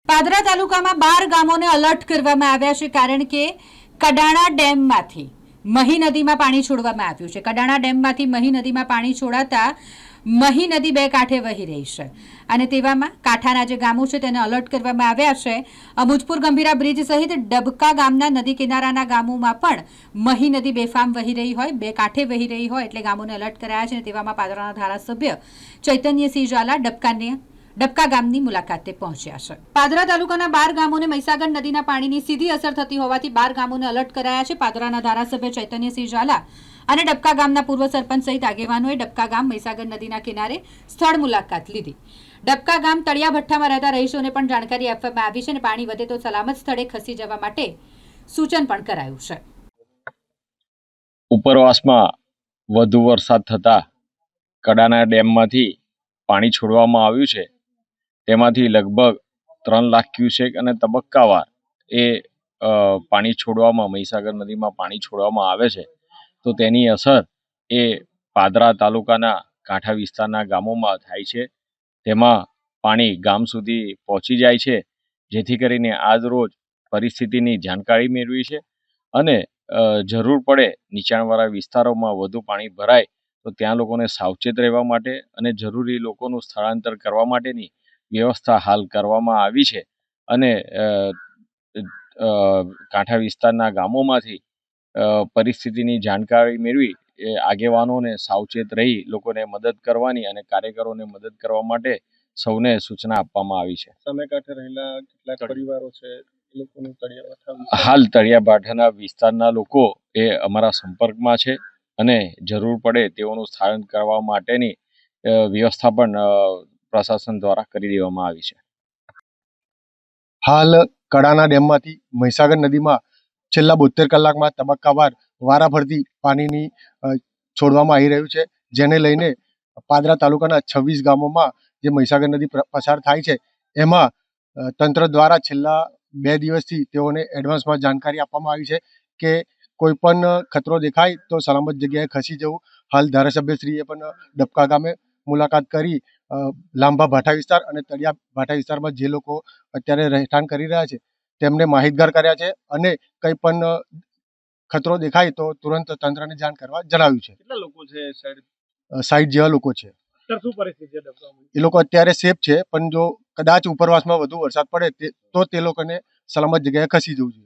પાદરા તાલુકામાં 12 ગામોને એલર્ટ કરવામાં આવ્યા છે, કારણ કે કડાણા ડેમમાંથી મહી નદીમાં પાણી છોડવામાં આવ્યું છે। કડાણા ડેમમાંથી મહી નદીમાં પાણી છોડાતા મહી નદી બે કાંઠે વહી રહી છે અને તેવામાં કાંઠાના જે ગામો છે તેને એલર્ટ કરવામાં આવ્યા છે। અબુજપુર ગંભીરા બ્રિજ સહિત ડબકા ગામના નદી કિનારાના ગામોમાં પણ મહી નદી બેફામ વહી રહી હોય, બે કાંઠે વહી રહી હોય એટલે ગામોને એલર્ટ કરાયા છે। તેવામાં પાદરાના ધારાસભ્ય ચૈતન્યસિંહ ઝાલા ડબકા ગામની મુલાકાતે પહોંચ્યા છે। પાદરા તાલુકાના 12 ગામોને મહીસાગર નદીના પાણીની સીધી અસર થતી હોવાથી 12 ગામોને એલર્ટ કરાયા છે। પાદરાના ધારાસભ્ય ચૈતન્યસિંહ ઝાલા અને ડબકા ગામના પૂર્વ સરપંચ સહિત આગેવાનોએ ડબકા ગામ મહીસાગર નદીના કિનારે સ્થળ મુલાકાત લીધી। ડબકા ગામ તળિયા ભઠ્ઠામાં રહેતા રહીશોને પણ જાણકારી આપવામાં આવી છે અને પાણી વધે તો સલામત સ્થળે ખસી જવા માટે સૂચન પણ કરાયું છે। ઉપરવાસમાં વધુ વરસાદ થતા કડાણા ડેમમાંથી પાણી છોડવામાં આવ્યું છે। તેમાંથી લગભગ 3 લાખ ક્યુસેક અને તબક્કાવાર એ પાણી છોડવામાં મહીસાગર નદીમાં પાણી છોડવામાં આવે છે। તો તેની અસર એ પાદરા તાલુકાના કાંઠા વિસ્તારના ગામોમાં થાય છે। તેમાં પાણી ગામ સુધી પહોંચી જાય છે, જેથી કરીને આજ રોજ પરિસ્થિતિની જાણકારી મેળવી છે અને જરૂર પડે નીચાણવાળા વિસ્તારોમાં વધુ પાણી ભરાય તો ત્યાં લોકોને સાવચેત રહેવા માટે અને જરૂરી લોકોનું સ્થળાંતર કરવા માટેની વ્યવસ્થા હાલ કરવામાં આવી છે અને કાંઠા વિસ્તારના ગામોમાંથી પરિસ્થિતિની જાણકારી મેળવી એ આગેવાનોને સાવચેત રહી લોકોને મદદ કરવાની અને કાર્યકરોને મદદ કરવા માટે સૌને સૂચના આપવામાં આવી છે। સામે કાંઠે રહેલા કેટલાક પરિવારો છે એ લોકોનું હાલ તળિયાભાઠાના વિસ્તારના લોકો એ અમારા સંપર્કમાં છે અને જરૂર પડે તેઓનું સ્થળાંતર કરવા માટેની વ્યવસ્થા પણ પ્રશાસન દ્વારા કરી દેવામાં આવી છે। હાલ કડાણા ડેમમાંથી મહીસાગર નદીમાં છેલ્લા 72 કલાકમાં તબક્કાવાર વારાફરતી પાણીની છોડવામાં આવી રહ્યું છે, જેને લઈને પાદરા તાલુકાના 26 ગામોમાં જે મહીસાગર નદી પસાર થાય છે એમાં તંત્ર દ્વારા છેલ્લા 2 દિવસથી તેઓને એડવાન્સમાં જાણકારી આપવામાં આવી છે કે કોઈ પણ ખતરો દેખાય તો સલામત જગ્યાએ ખસી જવું। હાલ ધારાસભ્યશ્રીએ પણ ડબકા ગામે મુલાકાત કરી લાંબા ભાઠા વિસ્તાર અને તળિયા ભાઠા વિસ્તારમાં જે લોકો અત્યારે રહેઠાણ કરી રહ્યા છે તેમને માહિતગાર કર્યા છે અને કંઈ પણ ખતરો દેખાય તો તુરંત તંત્રને જાણ કરવા જણાવ્યું છે। કેટલા લોકો છે? 60 જેવા લોકો છે। શું પરિસ્થિતિ છે ડબકામાં? એ લોકો અત્યારે સેફ છે, પણ જો કદાચ ઉપરવાસમાં વધુ વરસાદ પડે તો તે લોકોને સલામત જગ્યાએ ખસી જવું જોઈએ।